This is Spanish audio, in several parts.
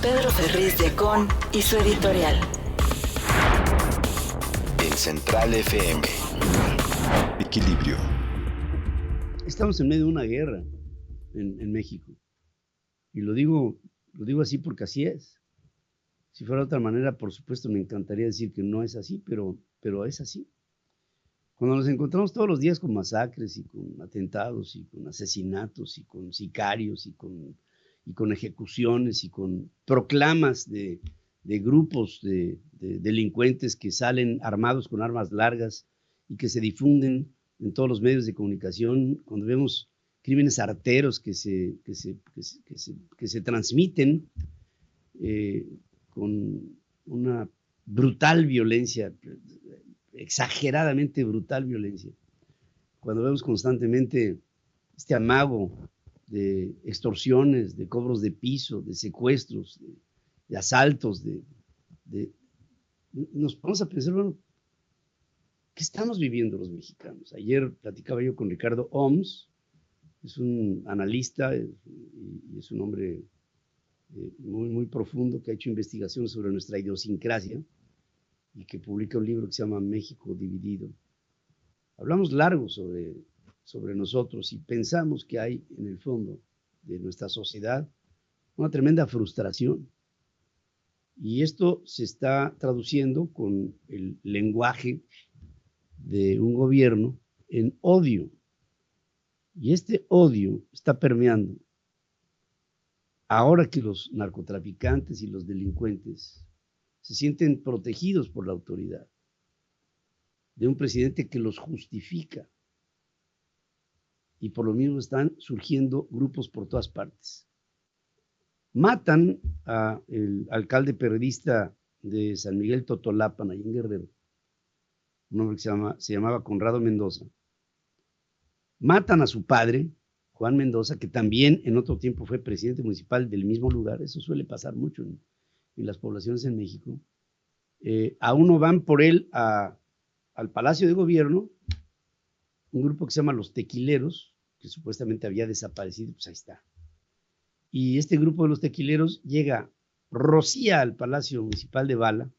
Pedro Ferriz de Con y su editorial. En Central FM. Equilibrio. Estamos en medio de una guerra en México. Y lo digo así porque así es. Si fuera de otra manera, por supuesto, me encantaría decir que no es así, pero es así. Cuando nos encontramos todos los días con masacres y con atentados y con asesinatos y con sicarios y con ejecuciones y con proclamas de grupos de delincuentes que salen armados con armas largas y que se difunden en todos los medios de comunicación, cuando vemos crímenes arteros que se transmiten con una brutal violencia, exageradamente brutal violencia, cuando vemos constantemente este amago de extorsiones, de cobros de piso, de secuestros, de asaltos, nos vamos a pensar, bueno, ¿qué estamos viviendo los mexicanos? Ayer platicaba yo con Ricardo Oms, es un analista y es un hombre muy, muy profundo que ha hecho investigaciones sobre nuestra idiosincrasia y que publica un libro que se llama México Dividido. Hablamos largo sobre nosotros y pensamos que hay en el fondo de nuestra sociedad una tremenda frustración. Y esto se está traduciendo con el lenguaje de un gobierno en odio. Y este odio está permeando. Ahora que los narcotraficantes y los delincuentes se sienten protegidos por la autoridad de un presidente que los justifica, y por lo mismo están surgiendo grupos por todas partes. Matan al alcalde periodista de San Miguel Totolapan, allá en Guerrero, un hombre que se llamaba Conrado Mendoza. Matan a su padre, Juan Mendoza, que también en otro tiempo fue presidente municipal del mismo lugar. Eso suele pasar mucho en las poblaciones en México. A uno van por él al Palacio de Gobierno, un grupo que se llama Los Tequileros, que supuestamente había desaparecido, pues ahí está. Y este grupo de los tequileros llega, rocía al Palacio Municipal de Bala,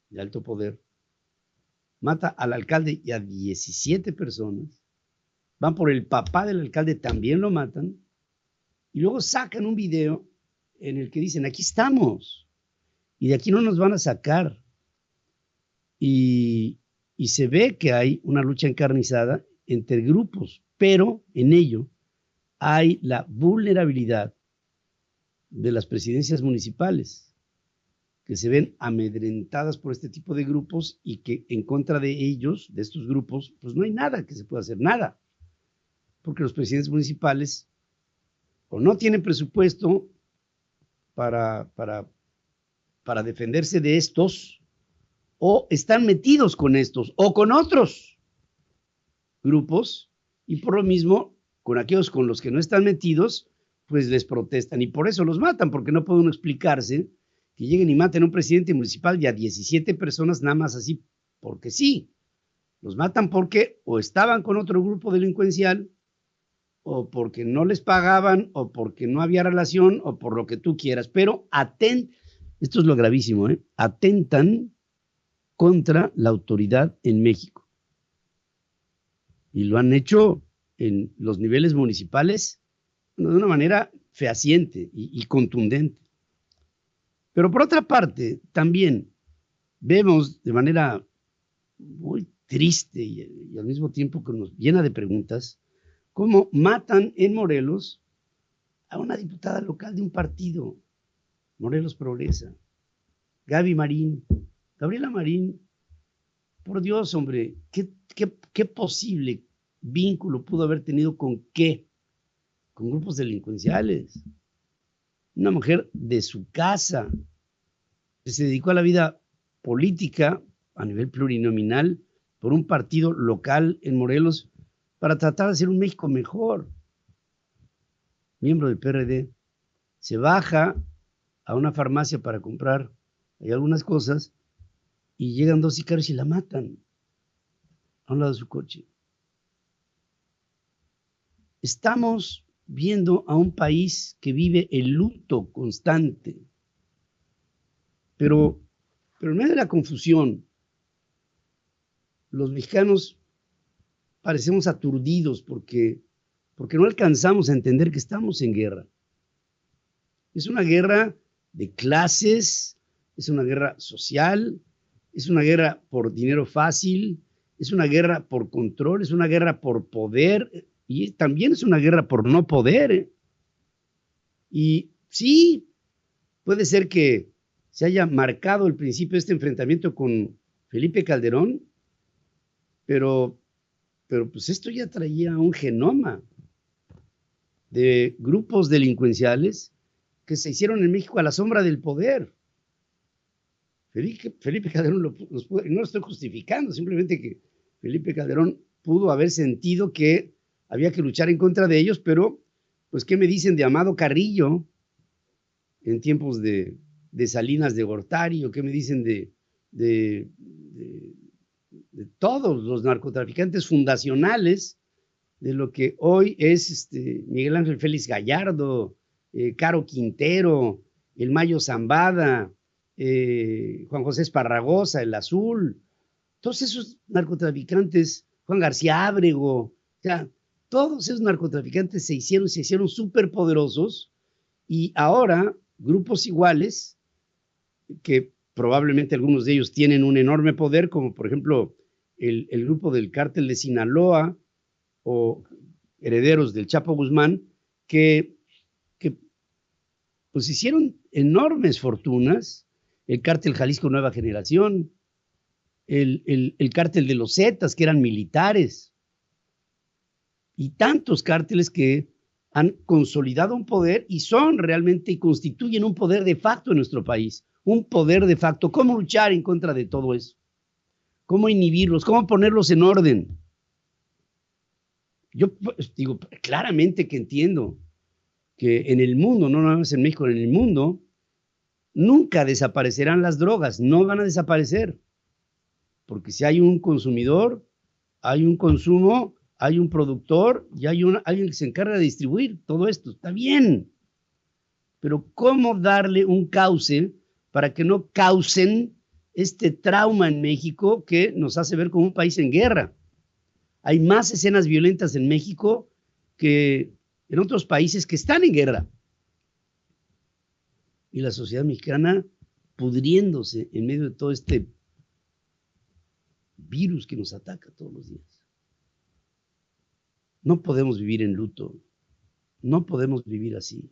de alto poder, mata al alcalde y a 17 personas, van por el papá del alcalde, también lo matan, y luego sacan un video en el que dicen, aquí estamos, y de aquí no nos van a sacar. Y se ve que hay una lucha encarnizada entre grupos, pero en ello hay la vulnerabilidad de las presidencias municipales, que se ven amedrentadas por este tipo de grupos y que en contra de ellos, de estos grupos, pues no hay nada que se pueda hacer, nada. Porque los presidentes municipales o no tienen presupuesto para defenderse de estos, o están metidos con estos o con otros grupos, y por lo mismo, con aquellos con los que no están metidos, pues les protestan y por eso los matan, porque no puede uno explicarse que lleguen y maten a un presidente municipal y a 17 personas nada más así, porque sí. Los matan porque o estaban con otro grupo delincuencial, o porque no les pagaban, o porque no había relación, o por lo que tú quieras, pero esto es lo gravísimo, atentan contra la autoridad en México. Y lo han hecho en los niveles municipales de una manera fehaciente y contundente. Pero por otra parte, también vemos de manera muy triste y al mismo tiempo que nos llena de preguntas, cómo matan en Morelos a una diputada local de un partido, Morelos Progresa, Gabriela Marín. Por Dios, hombre, ¿qué posible vínculo pudo haber tenido con qué? Con grupos delincuenciales. Una mujer de su casa que se dedicó a la vida política a nivel plurinominal por un partido local en Morelos para tratar de hacer un México mejor. Miembro del PRD, se baja a una farmacia para comprar algunas cosas y llegan dos sicarios y la matan a un lado de su coche. Estamos viendo a un país que vive el luto constante Pero en medio de la confusión, los mexicanos parecemos aturdidos porque no alcanzamos a entender que estamos en guerra. Es una guerra de clases, es una guerra social, es una guerra por dinero fácil, es una guerra por control, es una guerra por poder y también es una guerra por no poder. Y sí, puede ser que se haya marcado el principio de este enfrentamiento con Felipe Calderón, pero pues esto ya traía un genoma de grupos delincuenciales que se hicieron en México a la sombra del poder. Felipe Calderón no lo estoy justificando, simplemente que Felipe Calderón pudo haber sentido que había que luchar en contra de ellos, pero pues ¿qué me dicen de Amado Carrillo en tiempos de Salinas de Gortari? ¿O qué me dicen de todos los narcotraficantes fundacionales de lo que hoy es Miguel Ángel Félix Gallardo, Caro Quintero, el Mayo Zambada, Juan José Esparragosa, el Azul, todos esos narcotraficantes, Juan García Ábrego, o sea, todos esos narcotraficantes se hicieron súper poderosos y ahora grupos iguales, que probablemente algunos de ellos tienen un enorme poder, como por ejemplo el grupo del cártel de Sinaloa o herederos del Chapo Guzmán, que pues hicieron enormes fortunas, el cártel Jalisco Nueva Generación, el cártel de los Zetas, que eran militares, y tantos cárteles que han consolidado un poder y son realmente y constituyen un poder de facto en nuestro país, un poder de facto. ¿Cómo luchar en contra de todo eso? ¿Cómo inhibirlos? ¿Cómo ponerlos en orden? Yo digo claramente que entiendo que en el mundo, no nada más en México, en el mundo, nunca desaparecerán las drogas, no van a desaparecer. Porque si hay un consumidor, hay un consumo, hay un productor y hay alguien que se encarga de distribuir todo esto. Está bien. Pero ¿cómo darle un cauce para que no causen este trauma en México que nos hace ver como un país en guerra? Hay más escenas violentas en México que en otros países que están en guerra. Y la sociedad mexicana pudriéndose en medio de todo este virus que nos ataca todos los días. No podemos vivir en luto. No podemos vivir así.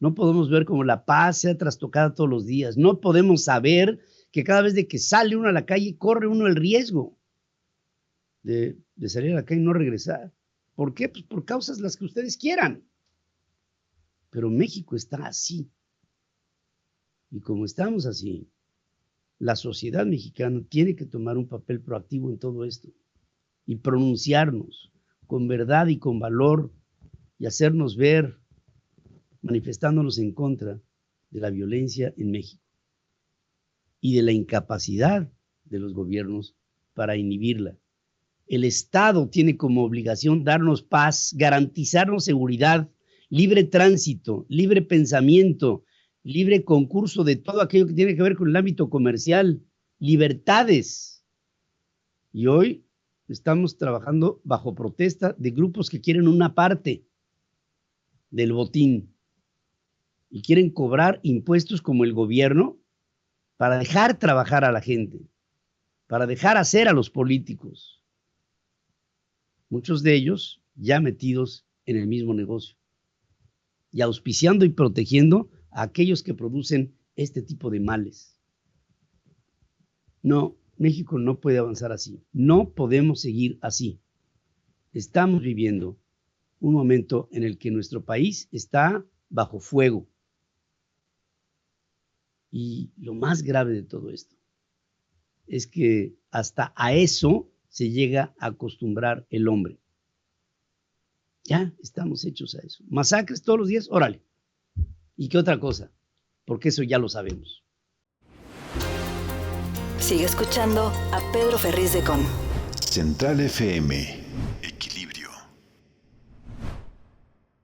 No podemos ver como la paz sea trastocada todos los días. No podemos saber que cada vez de que sale uno a la calle corre uno el riesgo de salir a la calle y no regresar. ¿Por qué? Pues por causas las que ustedes quieran. Pero México está así. Y como estamos así, la sociedad mexicana tiene que tomar un papel proactivo en todo esto y pronunciarnos con verdad y con valor y hacernos ver manifestándonos en contra de la violencia en México y de la incapacidad de los gobiernos para inhibirla. El Estado tiene como obligación darnos paz, garantizarnos seguridad, libre tránsito, libre pensamiento, libre concurso de todo aquello que tiene que ver con el ámbito comercial, libertades. Y hoy estamos trabajando bajo protesta de grupos que quieren una parte del botín y quieren cobrar impuestos como el gobierno para dejar trabajar a la gente, para dejar hacer a los políticos. Muchos de ellos ya metidos en el mismo negocio y auspiciando y protegiendo a aquellos que producen este tipo de males. No, México no puede avanzar así. No podemos seguir así. Estamos viviendo un momento en el que nuestro país está bajo fuego. Y lo más grave de todo esto es que hasta a eso se llega a acostumbrar el hombre. Ya estamos hechos a eso. Masacres todos los días, órale. ¿Y qué otra cosa? Porque eso ya lo sabemos. Sigue escuchando a Pedro Ferriz de Con. Central FM.